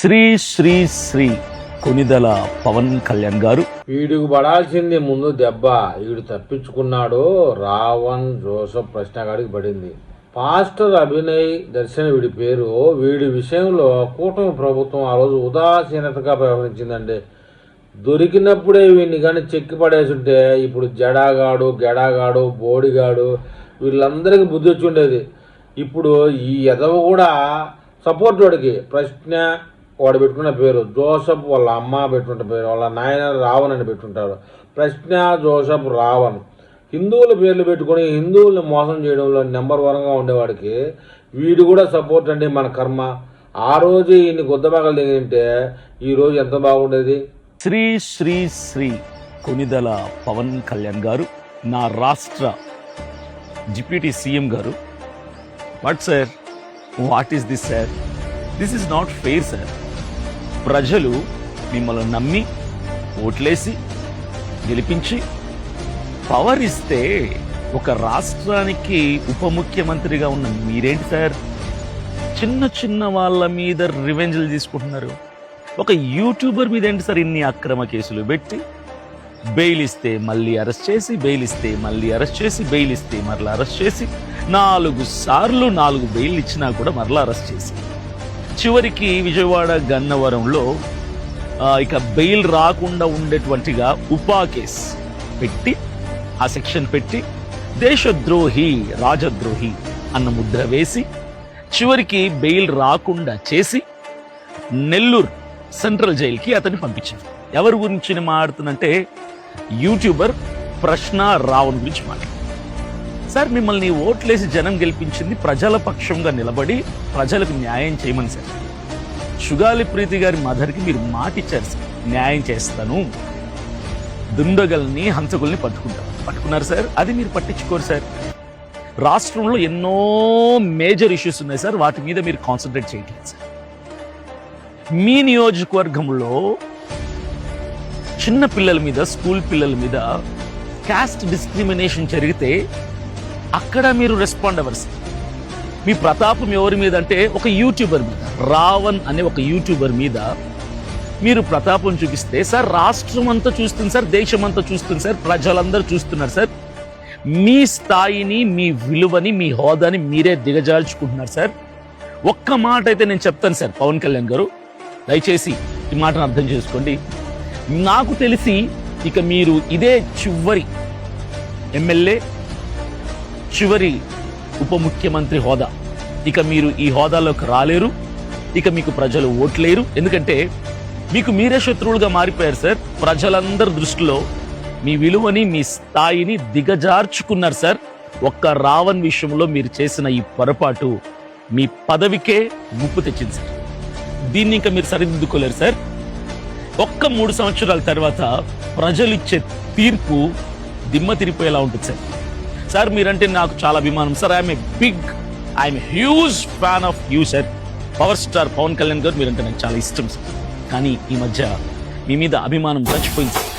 శ్రీ శ్రీ శ్రీ కొనిదల పవన్ కళ్యాణ్ గారు. వీడికి పడాల్సింది ముందు దెబ్బ. వీడు తప్పించుకున్నాడు. రావణ్ జోసఫ్ ప్రశ్నగాడికి పడింది. పాస్టర్ అభినయ్ దర్శన్ వీడి పేరు. వీడి విషయంలో కూటమి ప్రభుత్వం ఆ రోజు ఉదాసీనతగా వ్యవహరించిందండి. దొరికినప్పుడే వీడిని కానీ చెక్కి పడేసుంటే ఇప్పుడు జడాగాడు, గెడాగాడు, బోడిగాడు వీళ్ళందరికీ బుద్ధి వచ్చి ఉండేది. ఇప్పుడు ఈ ఎదవ కూడా సపోర్ట్ వాడికి. ప్రశ్న వాడు పెట్టుకున్న పేరు జోసఫ్, వాళ్ళ అమ్మ పెట్టుకుంటే పేరు, వాళ్ళ నాయన రావణ్ అని పెట్టుకుంటాడు. ప్రశ్న జోసఫ్ రావణ్. హిందువుల పేర్లు పెట్టుకొని హిందువుల్ని మోసం చేయడంలో నెంబర్ 1గా ఉండేవాడికి వీడు కూడా సపోర్ట్ అండి. మన కర్మ. ఆ రోజు ఈయన్ని గుద్దబాగలు దిగింటే ఈరోజు ఎంత బాగుండేది. శ్రీ శ్రీ శ్రీ కొనిదల పవన్ కళ్యాణ్ గారు, నా రాష్ట్ర డిప్యూటీ సీఎం గారు. What sir, what is this sir? This is not fair sir. ప్రజలు మిమ్మల్ని నమ్మి ఓట్లేసి గెలిపించి పవర్ ఇస్తే ఒక రాష్ట్రానికి ఉప ముఖ్యమంత్రిగా ఉన్న మీరేంటి సార్ చిన్న చిన్న వాళ్ళ మీద రివెంజ్లు తీసుకుంటున్నారు? ఒక యూట్యూబర్ మీద ఏంటి సార్ ఇన్ని అక్రమ కేసులు పెట్టి బెయిల్ ఇస్తే మళ్ళీ అరెస్ట్ చేసి, బెయిల్ ఇస్తే మళ్ళీ అరెస్ట్ చేసి, బెయిల్ ఇస్తే మరలా అరెస్ట్ చేసి, 4 సార్లు 4 బెయిల్ ఇచ్చినా కూడా మరలా అరెస్ట్ చేసి, చివరికి విజయవాడ గన్నవరంలో ఇక బెయిల్ రాకుండా ఉండేటువంటిగా ఉపా కేసు పెట్టి, ఆ సెక్షన్ పెట్టి దేశద్రోహి, రాజద్రోహి అన్న ముద్ర వేసి చివరికి బెయిల్ రాకుండా చేసి నెల్లూరు సెంట్రల్ జైలుకి అతన్ని పంపించారు. ఎవరి గురించి మాట్లాడుతుందంటే యూట్యూబర్ ప్రశ్న రావణ్ గురించి మాట్లాడు. సార్, మిమ్మల్ని ఓట్లేసి జనం గెలిపించింది ప్రజల పక్షంగా నిలబడి ప్రజలకు న్యాయం చేయమని సార్. సుగాలి ప్రీతి గారి మదర్కి మీరు మాట ఇచ్చారు సార్, న్యాయం చేస్తాను, దుండగల్ని హంతకుల్ని పట్టుకున్నారు సార్. అది మీరు పట్టించుకోరు సార్. రాష్ట్రంలో ఎన్నో మేజర్ ఇష్యూస్ ఉన్నాయి సార్, వాటి మీద మీరు కాన్సన్ట్రేట్ చేయట్లేదు సార్. మీ నియోజకవర్గంలో చిన్న పిల్లల మీద, స్కూల్ పిల్లల మీద కాస్ట్ డిస్క్రిమినేషన్ జరిగితే అక్కడ మీరు రెస్పాండ్ అవ్వరు సార్. మీ ప్రతాపం ఎవరి మీద అంటే ఒక యూట్యూబర్ మీద, రావణ్ అనే ఒక యూట్యూబర్ మీద మీరు ప్రతాపం చూపిస్తే సార్ రాష్ట్రం అంతా చూస్తుంది సార్, దేశం అంతా చూస్తుంది సార్, ప్రజలందరూ చూస్తున్నారు సార్. మీ స్థాయిని, మీ విలువని, మీ హోదాని మీరే దిగజాల్చుకుంటున్నారు సార్. ఒక్క మాట అయితే నేను చెప్తాను సార్ పవన్ కళ్యాణ్ గారు, దయచేసి ఈ మాటను అర్థం చేసుకోండి. నాకు తెలిసి ఇక మీరు ఇదే చివరి ఎమ్మెల్యే, చివరి ఉప ముఖ్యమంత్రి హోదా. ఇక మీరు ఈ హోదాలోకి రాలేరు. ఇక మీకు ప్రజలు ఓట్లేరు. ఎందుకంటే మీకు మీరే శత్రువులుగా మారిపోయారు సార్. ప్రజలందరి దృష్టిలో మీ విలువని, మీ స్థాయిని దిగజార్చుకున్నారు సార్. ఒక్క రావణ్ విషయంలో మీరు చేసిన ఈ పొరపాటు మీ పదవికే ముప్పు తెచ్చింది సార్. దీన్ని ఇంకా మీరు సరిదిద్దుకోలేరు సార్. ఒక్క 3 సంవత్సరాల తర్వాత ప్రజలు ఇచ్చే తీర్పు దిమ్మ తిరిపోయేలా ఉంటుంది సార్. సార్, మీరంటే నాకు చాలా అభిమానం sir. I'm huge fan of you sir. Power star Pawan Kalyan గారు మీరంటే నాకు చాలా ఇష్టం సార్. కానీ ఈ మధ్య మీ మీద అభిమానం చచ్చిపోయింది సార్.